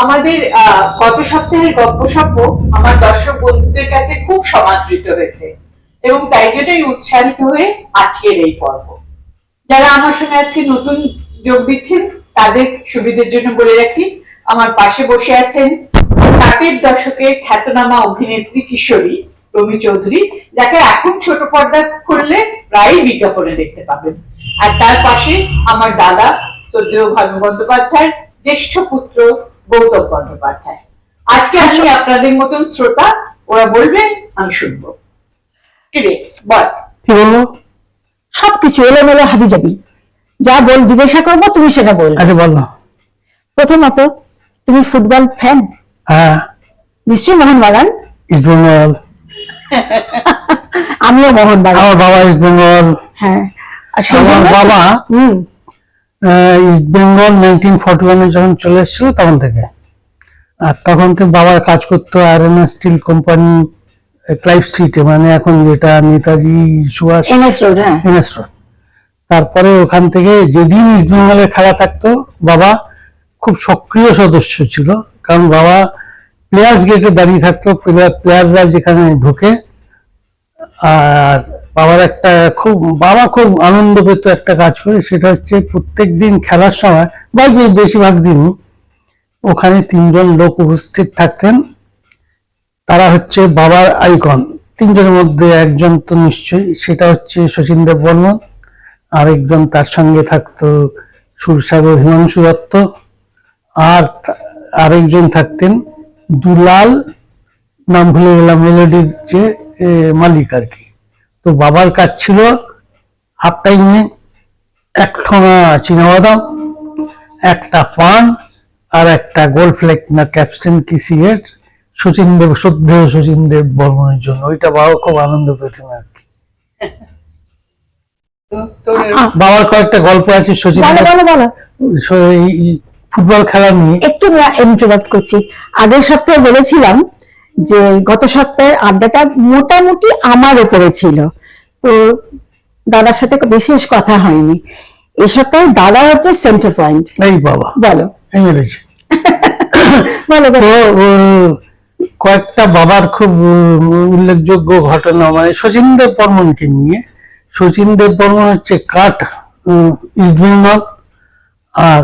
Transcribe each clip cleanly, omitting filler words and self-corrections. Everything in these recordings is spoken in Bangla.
আমাদের গত সপ্তাহের গল্পসপ্প আমার দর্শক বন্ধুদের কাছে খুব সমাদৃত হয়েছে এবং তাই জন্যই উৎসাহিত হয়ে আজকের এই পর্ব। যারা আমার সঙ্গে আজকে নতুন যোগ দিচ্ছেন তাদের সুবিধের জন্য বলে রাখি, আমার পাশে বসে আছেন ষাটের দশকের খ্যাতনামা অভিনেত্রী কিশোরী রমি চৌধুরী, যাকে এখন ছোট পর্দা খুললে প্রায়ই বিজ্ঞাপনে দেখতে পাবেন। আর তার পাশে আমার দাদা শ্রদ্ধেয় ভানু বন্দ্যোপাধ্যায়ের জ্যেষ্ঠ পুত্র গৌতম বন্দ্যোপাধ্যায়। আজকে আমি আপনাদের মতন শ্রোতা, ওরা বলবে আমি শুনবো। কিরে বল, কি বলবো? সবকিছু এলোমেলো হাবি যাবি, যা বল জিজ্ঞাসা করবো তুমি সেটা বল। আচ্ছা বলো। প্রথমত, তুমি ফুটবল ফ্যান? হ্যাঁ। নিশ্চয়ই মোহনবাগান। ইস্ট বেঙ্গল। আমিও মোহনবাগান। আমার বাবা ইস্ট বেঙ্গল। হ্যাঁ, আর আমার বাবা ইস্ট বেঙ্গল 1941 যখন চলে এসেছিল তখন থেকে। আর তখন তো বাবার কাজ করতো আয়রন স্টিল কোম্পানি, ক্লাইভ স্ট্রিটে, মানে এখন যেটা Netaji Subhash NS road. NS road. তারপরে ওখান থেকে যেদিন ইস্ট বেঙ্গলের খেলা থাকতো বাবা খুব সক্রিয় সদস্য ছিল, কারণ বাবা প্লেয়ার্স গেটে দাঁড়িয়ে থাকতো, প্লেয়াররা যেখানে ঢোকে। আর বাবা খুব আনন্দ পেত একটা কাজ করে, সেটা হচ্ছে প্রত্যেক দিন খেলার সময় বা বেশিরভাগ দিনই ওখানে তিনজন লোক উপস্থিত থাকতেন। তারা হচ্ছে বাবার আইকন। তিনজনের মধ্যে একজন তো নিশ্চয়ই, সেটা হচ্ছে শচীন দেব বর্মন, আরেকজন তার সঙ্গে থাকতো সুরসাগর হিমাংশু দত্ত, আর আরেকজন থাকতেন দুলাল, নাম ভুলে গেলাম, মেলোডির যে মালিক আর কি। তো বাবার কাজ ছিল হাফ টাইমে একখানা চীনাবাদাম, একটা পান আর একটা গোল্ড ফ্লেক না ক্যাপস্টেন কি সিগারেট শ্রদ্ধেয় শচীন দেব বর্মনের জন্য। ওইটা বাবা খুব আনন্দ পেতেন আর কি। বাবার কয়েকটা গল্প আছে শচীন ফুটবল খেলা নিয়ে। একটু ইন্টারাপ্ট করছি। আগের সপ্তাহে বলেছিলাম যে গত সপ্তাহের আড্ডাটা মোটামুটি আমার উপরে ছিল, তো দাদার সাথে বিশেষ কথা হয়নি। এই সপ্তাহে দাদা হচ্ছে সেন্টার পয়েন্ট। এই বাবা বলো। বলো। তো কয়েকটা বাবার খুব উল্লেখযোগ্য ঘটনা, মানে শচীন দেব বর্মনকে নিয়ে। শচীন দেব বর্মন হচ্ছে কাঠ ইস্ট বেঙ্গল, আর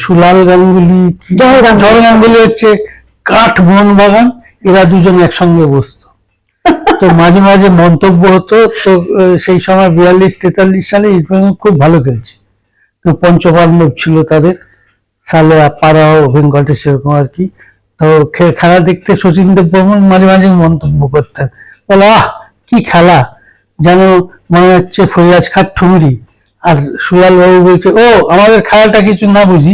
সুলাল গাঙ্গুলি জয় গাঙ্গুলি হচ্ছে কাঠ মোহনবাগান। এরা দুজন একসঙ্গে বসতো, তো মাঝে মাঝে মন্তব্য হতো। তো সেই সময় 42-43 সালে ইস্ট বেঙ্গল খুব ভালো খেলছে, তো পঞ্চপাণ্ডব ছিল তাদের সালে, পাড়াও বেঙ্গলটা সেরকম আর কি। তো খেলা দেখতে শচীন দেব বর্মন মাঝে মাঝে মন্তব্য করতেন, বলে আহ কি খেলা, যেন মনে হচ্ছে ফৈয়াজ খাট ঠুমরি। আর সুলাল বাবু বলছে, ও আমাদের খেলাটা কিছু না বুঝি,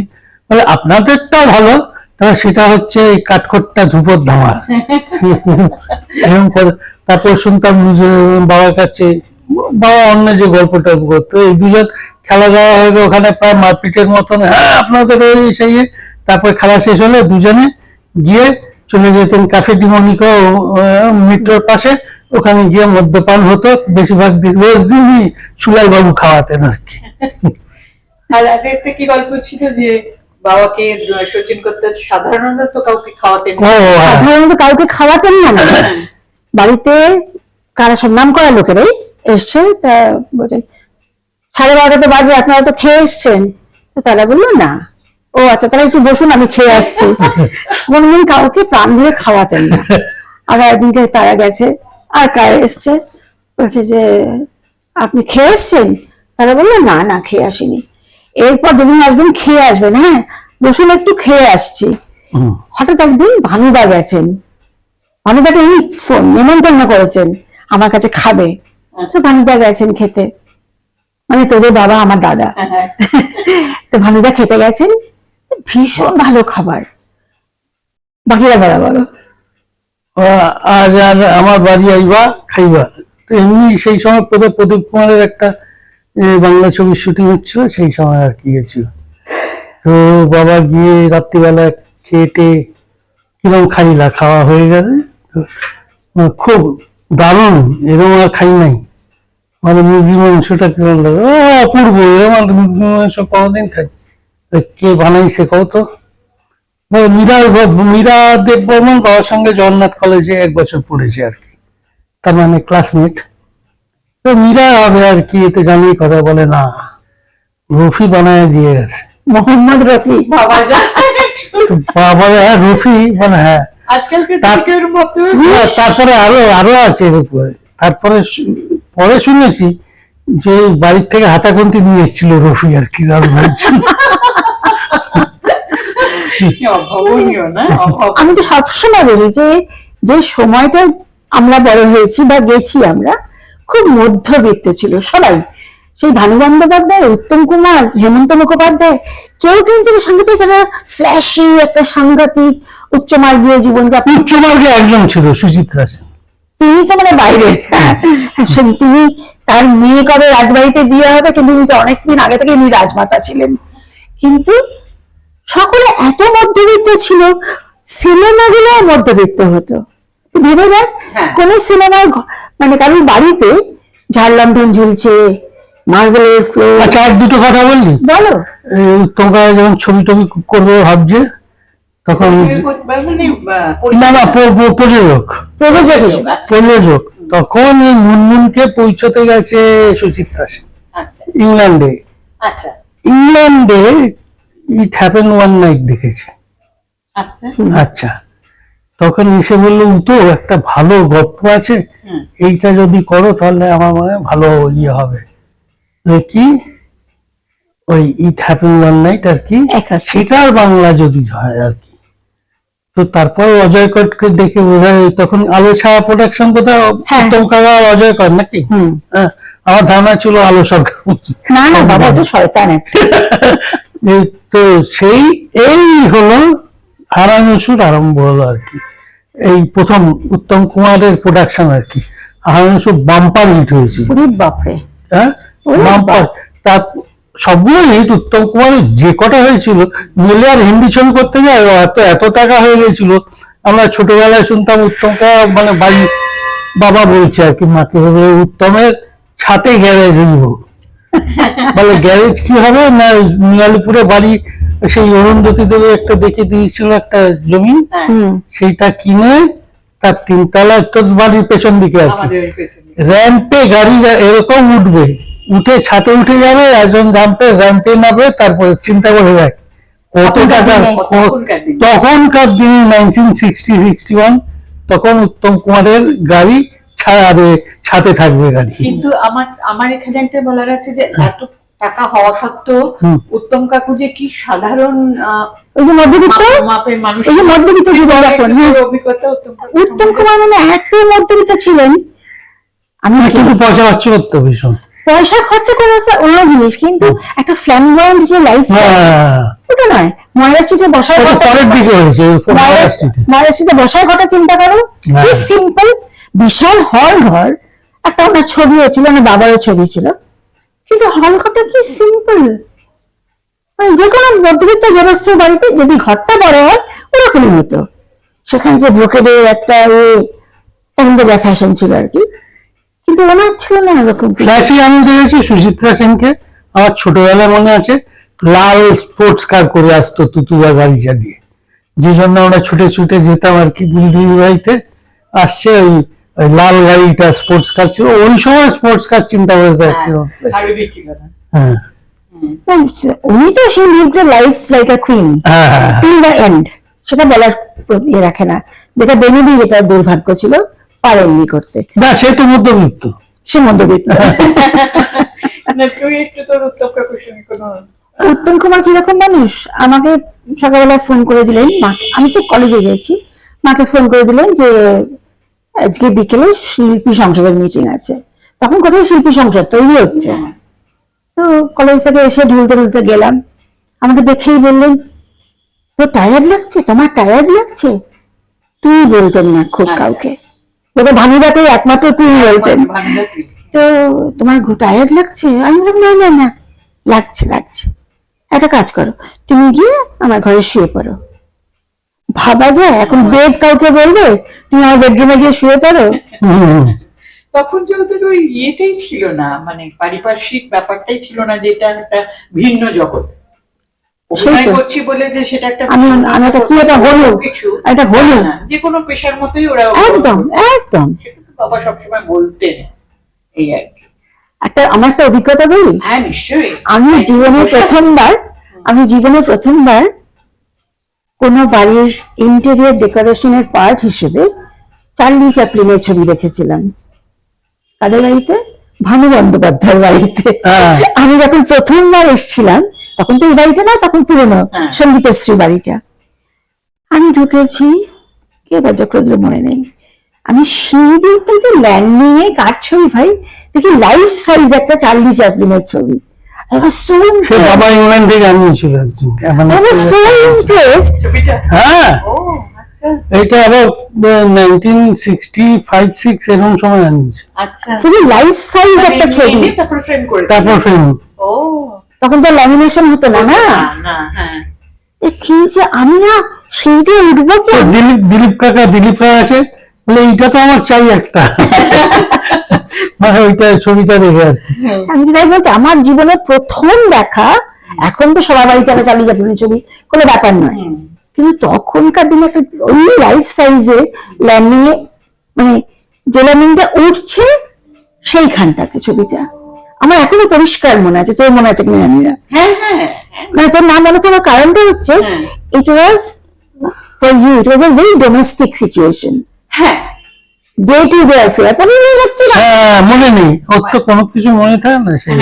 বলে আপনাদেরটাও ভালো, তবে সেটা হচ্ছে এই কাঠখোট্টা ধুপোর ধামার। এরকম করে তারপর শুনতাম বাবার কাছে, বাবা অন্য যে গল্পটা করতো, এই দুজন খেলা যাওয়া হয়ে ওখানে প্রায় মারপিটের মতন, হ্যাঁ আপনাদের ওই সেই। তারপর খেলা শেষ হলে দুজনে গিয়ে চলে যেতেন ক্যাফে ডিমোনিকা মেট্রোর পাশে, ওখানে গিয়ে মদ্যপান হতো। বেশিরভাগ দিন রোজ দিনই সুলাল বাবু খাওয়াতেন আর কি। আর একটা কি গল্প ছিল যে বাবাকে শচীন করতে সাধারণত কাউকে খাওয়াতেন, সাধারণত কাউকে খাওয়াতেন না। বাড়িতে কারা সব নাম করা লোকেরাই এসছে, তা বলছেন 12:30 বাজে, আপনারা তো খেয়ে এসছেন। তো তারা বললো না, ও আচ্ছা তারা একটু বসুন আমি খেয়ে আসছি। কোনদিন কাউকে প্রাণ ধরে খাওয়াতেন না। আবার একদিনকে তারা গেছে, আর কারা এসছে, বলছে যে আপনি খেয়ে এসছেন? তারা বললো না না খেয়ে আসিনি। এরপর দুদিন আসবেন, খেয়ে আসবেন, হ্যাঁ বসুন একটু খেয়ে আসছি। হঠাৎ একদিন ভানুদা গেছেন, ভানুদাকে নিমন্ত্রণ করেছেন আমার কাছে খাবে। তো ভানুদা গেছেন খেতে, মানে তোদের বাবা আমার দাদা। তো ভানুদা খেতে গেছেন, ভীষণ ভালো খাবার। বাকিরা বলা বলো। আর আমার বাড়ি আইবা খাইবা। তো এমনি সেই সময় প্রদীপ কুমারের একটা বাংলা ছবির শুটিং হচ্ছিল, সেই সময় আর কি হয়েছিল। তো বাবা গিয়ে রাত্রিবেলা খেটে কিরকম খাইলা, খাওয়া হয়ে গেছে, খুব দারুণ, এরকম আর খাই নাই। মানে মুরগির মাংসটা কিরকম লাগে, অপূর্ব, এরকম মুরগির মাংস কোনোদিন খাই। কে বানাইছে কত? মীরা দেব বর্মন বাবার সঙ্গে জগন্নাথ কলেজে 1 বছর পড়েছে আর কি, তার মানে ক্লাসমেট। তো মীরা হবে আর কি, এতে জানি কথা বলে না, রফি বানায় দিয়ে গেছে। মোহাম্মদ রফি। বাবা যায় তো বাবা, হ্যাঁ রফি মানে, হ্যাঁ। আজকালকার তার- দিনে ওর মতো তারপরে আরো আছে এর উপরে। তারপরে পরে শুনেছি যে বাড়ির থেকে হাতাখন্তি নিয়ে এসেছিল রফি আর কি, রাজভাইয়ের জন্য। অভাবনীয় না, অভাব। আমি তো সবসময় বলি যে যে সময়টা আমরা বড় হয়েছি বা গেছি, আমরা খুব মধ্যবিত্ত ছিল সবাই। সেই ভানু বন্দ্যোপাধ্যায়, উত্তম কুমার, হেমন্ত মুখোপাধ্যায়, কেউ কিন্তু সাংঘাতিক একটা ফ্ল্যাশি, একটা সাংঘাতিক উচ্চমার্গীয় জীবনযাপন। উচ্চমার্গে একজন ছিল সুচিত্রা সেন। তিনি তো মানে বাইরে, আসলে তিনি, তার মেয়ে কবে রাজবাড়িতে বিয়ে হবে, কিন্তু তিনি তো অনেকদিন আগে থেকে উনি রাজমাতা ছিলেন। কিন্তু সকলে এত মধ্যবিত্ত ছিল, সিনেমাগুলো মধ্যবিত্ত হতো। ভেবে দেখ, হ্যাঁ। কোন সিনেমার মানে কারোর বাড়িতে ঝাড়লণ্ঠন ঝুলছে, মার্বেলের ফ্লোর। আচ্ছা, আর দুটো কথা বললি। বলো। তোমরা যখন ছবি টবি করবে ভাবছে, তখন মানে না না প্রযোজক প্রযোজক হিসেবে। প্রযোজক তখন এই মুনমুনকে পৌঁছতে গেছে সুচিত্রা সেন আচ্ছা ইংল্যান্ডে। আচ্ছা ইংল্যান্ডে ইট হ্যাপেন ওয়ান নাইট দেখেছে। আচ্ছা আচ্ছা, তখন এসে বললো, তো একটা ভালো গল্প আছে, হুম। এইটা যদি করো তাহলে আমার মনে হয় ভালো ইয়ে হবে। কি ওই ইট হ্যাপেন ওয়ান নাইট আর কি, সেটার বাংলা যদি হয় আর কি। তো তারপর অজয় কটকে দেখে বোঝায়, তখন আলো ছায়া প্রোডাকশন কোথাও হ্যাঁ। উত্তম কাকা অজয় কর নাকি? হুম। হ্যাঁ, আমার ধারণা ছিল আলো সরকার। না না বাবা, তো শয়তান একটা। তো সেই এই হলো হারানুসুর আরম্ভ হলো আর কি, এই প্রথম উত্তম কুমারের প্রোডাকশন আর কি। হারানুসুর বাম্পার হিট হয়েছিল। ওরে বাপরে। হ্যাঁ, ওরে বাম্পার। তার সবগুলো হিট উত্তম কুমারের যে কটা হয়েছিল, মিলে আর হিন্দি ছবি করতে যায় এত টাকা হয়ে গেছিল। আমরা ছোটবেলায় শুনতাম উত্তম কুমার মানে বাড়ি, বাবা বলছে আর কি মাকে, উত্তমের ছাতে গ্যারেজ হইব। বলে গ্যারেজ কি হবে না, নিয়ালিপুরে বাড়ি, সেই অরুন্ধতী দেবে একটা দেখে দিয়েছিল একটা জমি, হুম। সেইটা কিনে তার 3 তলা তো বাড়ির পেছন দিকে আর কি, আমাদের ওই পেছনে র্যাম্পে গাড়ি এরকম উঠবে, উঠে ছাতে উঠে যাবে, একজন র্যাম্পে নামবে, তারপরে চিন্তা করে দেখ কত টাকা। তখনকার দিনে। তখনকার দিনে 1960-61, তখন উত্তম কুমারের গাড়ি ছাতে থাকবে গাড়ি। কিন্তু আমার এখানে একটা বলার আছে যে এত টাকা হওয়া সত্ত্বেও হুম। উত্তম কাকু যে কি সাধারণ ওই যে মধ্যবিত্ত, মাপের মানুষ, এই যে মধ্যবিত্ত জীবন যাপন। হ্যাঁ। অভিজ্ঞতা উত্তম কাকু উত্তম কুমার মানে এত মধ্যবিত্ত ছিলেন। আমি কিন্তু পয়সা পাচ্ছি করতো ভীষণ। পয়সা খরচা করে একটা অন্য জিনিস, কিন্তু একটা ফ্ল্যামবয়েন্ট যে লাইফ, হ্যাঁ, ওটা নয়। ময়রা স্ট্রিটে বসার ওটা কথা, পরের দিকে হয়েছে। ময়রা স্ট্রিটে বসার কথা চিন্তা করো, কি হ্যাঁ। সিম্পল, বিশাল হল ঘর, একটা ওনার ছবিও ছিল, ওনার বাবারও ছবি ছিল, কিন্তু হল ঘরটা কি সিম্পল। মানে যে কোনো মধ্যবিত্ত গৃহস্থ বাড়িতে যদি ঘরটা বড় হয় ওরকমই হতো। সেখানে যে ব্রোকেডের একটা তখনকার যা ফ্যাশন ছিল আর কি, কিন্তু ওনার ছিল না ওরকম কিছু। ফ্ল্যাশে আমি দেখেছি সুচিত্রা সেনকে, আমার ছোটবেলায় মনে আছে, লাল স্পোর্টস কার করে আসতো তুতুয়া গাড়ি চালিয়ে, যে জন্য আমরা ছুটে ছুটে যেতাম আর কি বুলদির বাড়িতে। আসছে ওই লাল গাড়িটা স্পোর্টস কার ছিল, ওই সময় স্পোর্টস কার চিন্তা করে দেখছিল। আরো ছিল না। হ্যাঁ উনি তো সেই লিভড লাইফ লাইক আ কুইন হ্যাঁ হ্যাঁ। টিল দ্য এন্ড, সেটা বলার ইয়ে রাখে না। যেটা বেনুদি, যেটা দুর্ভাগ্য ছিল, পারেননি করতে। না, সে তো মধ্যবিত্ত। সে মধ্যবিত্ত। না, তুই একটু তোর উত্তম কাকুর সঙ্গে কোনো উত্তম কুমার কিরকম মানুষ, আমাকে সকালবেলা ফোন করে দিলেন মাকে, আমি তো কলেজে গেছি, মাকে ফোন করে দিলেন যে আজকে বিকেলে শিল্পী সংসদের মিটিং আছে। তখন কোথায় শিল্পী সংসদ তৈরি হচ্ছে, তো কলেজ থেকে এসে ঢুলতে ঢুলতে গেলাম। আমাকে দেখেই বললেন, তো টায়ার্ড লাগছে, তোমার টায়ার্ড লাগছে? তুই বলতেন না খুব কাউকে, ওটা ভানুদাতেই একমাত্র তুই বলতেন। ভাঙা তুই। তো তোমার টায়ার্ড লাগছে? আমি বললাম না না না, লাগছে লাগছে। একটা কাজ করো, তুমি গিয়ে আমার ঘরে শুয়ে পড়ো। ভাবা যায় এখন বেড কাউকে বলবে তুমি আমার বেডরুমে গিয়ে শুয়ে পড়ো? হুম। তখন যেহেতু ওই ইয়েটাই ছিল না, মানে পারিপার্শ্বিক ব্যাপারটাই ছিল না, যেটা একটা ভিন্ন জগৎ। অভিনয় করছি বলে যে সেটা একটা আমি এটা কি এটা হলো কিছু এটা হলো যে কোনো পেশার মতোই ওরা একদম একদম। সেটা তো বাবা সবসময় বলতেন। এই আর কি। আমার একটা অভিজ্ঞতা বলি। হ্যাঁ নিশ্চয়ই। আমি জীবনে প্রথমবার কোন বাড়ির ইন্টেরিয়র ডেকোরেশনের পার্ট হিসেবে চার্লি চ্যাপলিনের ছবি দেখেছিলাম। কাদের বাড়িতে? ভানু বন্দ্যোপাধ্যায়ের বাড়িতে। আমি যখন প্রথমবার এসেছিলাম তখন তো এই বাড়িটা না, তখন পুরোনো সঙ্গীতশ্রী বাড়িটা। আমি ঢুকেছি, কে দরজা খুলে মনে নেই। আমি সেই দিনটাতে ল্যান্ডিং এ কার ছবি ভাই দেখি লাইফ সাইজ একটা চার্লি চ্যাপলিনের ছবি। বাবা ইংল্যান্ড থেকে আনিয়েছিল একজন। হ্যাঁ এটা আবার 1965-6 এরকম সময় আনিয়েছে। আচ্ছা খুবই লাইফ সাইজ একটা ছবি, তারপর ফ্রেম। ও তখন তো ল্যামিনেশন হতো না না। হ্যাঁ কি যে আমি না সেইটা উঠবো কি। দিলীপ কাকা আছে বলে এইটা তো আমার চাই একটা। মানে ওইটা ছবিটা দেখে আর কি। আমি তাই বলছি আমার জীবনের প্রথম দেখা। এখন তো সবার বাড়িতে একটা চালিয়ে যাবেন ছবি, কোনো ব্যাপার নয়, কিন্তু তখনকার দিনে একটা ওই লাইফ সাইজে ল্যান্ডিং এ, মানে যে ল্যান্ডিংটা উঠছে সেইখানটাতে ছবিটা আমার এখনো পরিষ্কার মনে আছে। তোর মনে আছে কিনা জানি না। মানে তোর নাম মনে থাকার কারণটা হচ্ছে it was for you, it was a very domestic situation. হ্যাঁ ডে টু ডে অ্যাফেয়ার মনে যাচ্ছে না। হ্যাঁ মনে নেই, ওর তো কোনো কিছু মনে থাকে না সেই।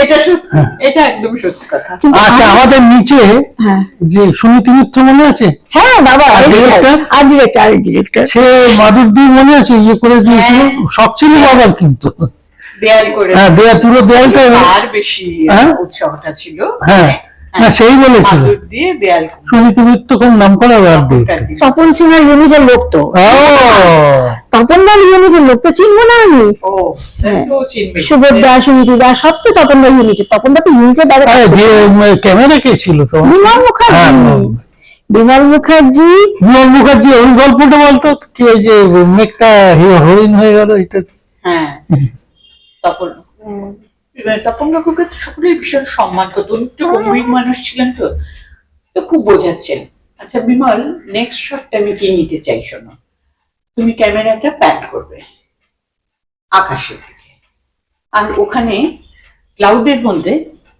এটা সত্যি, এটা একদম সত্যি কথা। আচ্ছা আমাদের নিচে যে সুনীতি মিত্র মনে আছে? হ্যাঁ বাবা, ডিরেক্টর সে মাধুরদি মনে আছে ইয়ে করে দিয়েছিল, শখ ছিল বাবার, কিন্তু দেয়াল করে পুরো দেয়ালটা আর বেশি উৎসাহটা ছিল। হ্যাঁ না সেই বলেছিল দিয়ে দেয়াল। সুনীতি মিত্র খুব নাম করা তপন সিনহার ইউনিটের লোক তো। তপন দার ইউনিটের লোক তো চিনবো না আমি। সুভদ্রা সুনীতি দা সব তো তপন দার ইউনিটের। তপন দা তো ইউনিটের ক্যামেরা কে ছিল তো? বিমল মুখার্জি। বিমল মুখার্জি ওই গল্পটা বলতো কি, ওই যে মেঘটা হরিণ হয়ে গেল এটা। হ্যাঁ তপন কাকুকে তো সকলেই ভীষণ সম্মান করতো, একটু গম্ভীর মানুষ ছিলেন তো, তো খুব বোঝাচ্ছেন। আচ্ছা বিমল, নেক্সট শটটা আমি কি নিতে চাই শোনো। তুমি ক্যামেরাটা প্যান করবে আকাশের দিকে, আর ওখানে ক্লাউডের মধ্যে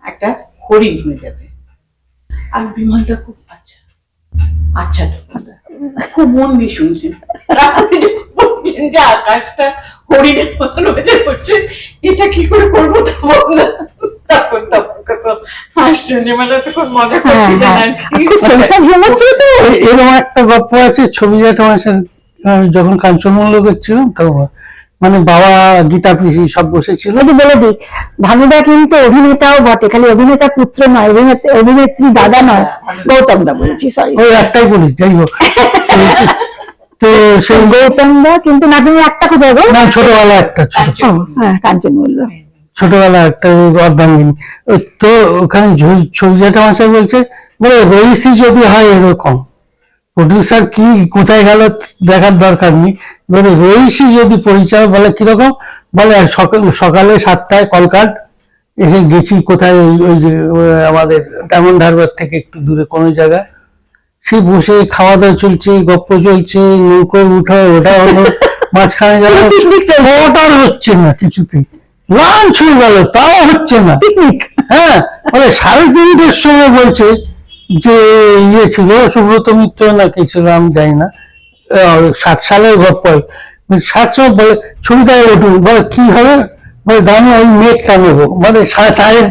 একটা হরিণ হয়ে যাবে। আর বিমলটা খুব আচ্ছা আচ্ছা তপনদা খুব মন দিয়ে শুনছেন। বলছেন যে আকাশটা হরিণের মতন হয়ে পড়ছে, এটা কি করে করবো তপনদা? তখন হাসছেন, মানে তখন মজা করছিলেন আর কি। এরকম একটা গল্প আছে, ছবি যখন কাঞ্চনমঙ্গল করছিলাম তখন, মানে বাবা গীতা পিসি সব বসেছিল। বলে দিই, ভানুদা কিন্তু অভিনেতাও বটে, খালি অভিনেতা পুত্র নয়, অভিনেত্রী দাদা নয়। গৌতম দা বলছি, সরি ওই একটাই বলি, যাই হোক। তো সেই গৌতম দা কিন্তু নাতনি একটা কোথায় গো? না ছোটবেলা একটা, কাঞ্চনমঙ্গল ছোটবেলা একটা অর্ধাঙ্গিনী। তো ওখানে ছবি যেটা মাসে বলছে, বলে রইসি যদি হয় এরকম, প্রডিউসার কি কোথায় গেল দেখার দরকার নেই, বলে রইসি যদি পরিচয়, বলে কিরকম, বলে সকালে 7টায় কলকাট এসে গেছি কোথায়, ওই যে আমাদের ডায়মন্ড হারবার থেকে একটু দূরে কোনো জায়গায়, সে বসে খাওয়া দাওয়া চলছে, গপ্প চলছে, নৌকো উঠা ওটা হলো, মাঝখানে গেল, ওটার হচ্ছে না কিছুতেই, লাঞ্চ হয়ে গেল তাও হচ্ছে না। হ্যাঁ বলে 3:30টার সময় বলছে যে ইয়ে ছিল সুব্রত মিত্র না কি ছিল আমি জানি না, 60 সালের গল্প, 60 সময় বলে ছবিটা উঠুন, বলে কি হবে, বলে দামি ওই মেঘটা নেবো, মানে 3:30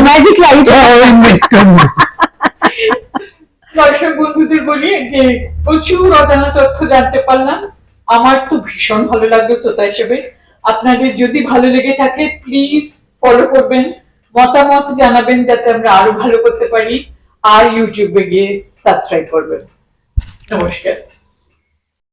ম্যাজিক লাইট ওই মেঘটা নেবো। দর্শক বন্ধুদের বলি যে প্রচুর অজানা তথ্য জানতে পারলাম, আমার তো ভীষণ ভালো লাগলো শ্রোতা হিসেবে। আপনাদের যদি ভালো লেগে থাকে প্লিজ ফলো করবেন, মতামত জানাবেন যাতে আমরা আরো ভালো করতে পারি, আর ইউটিউবে গিয়ে সাবস্ক্রাইব করবেন। নমস্কার।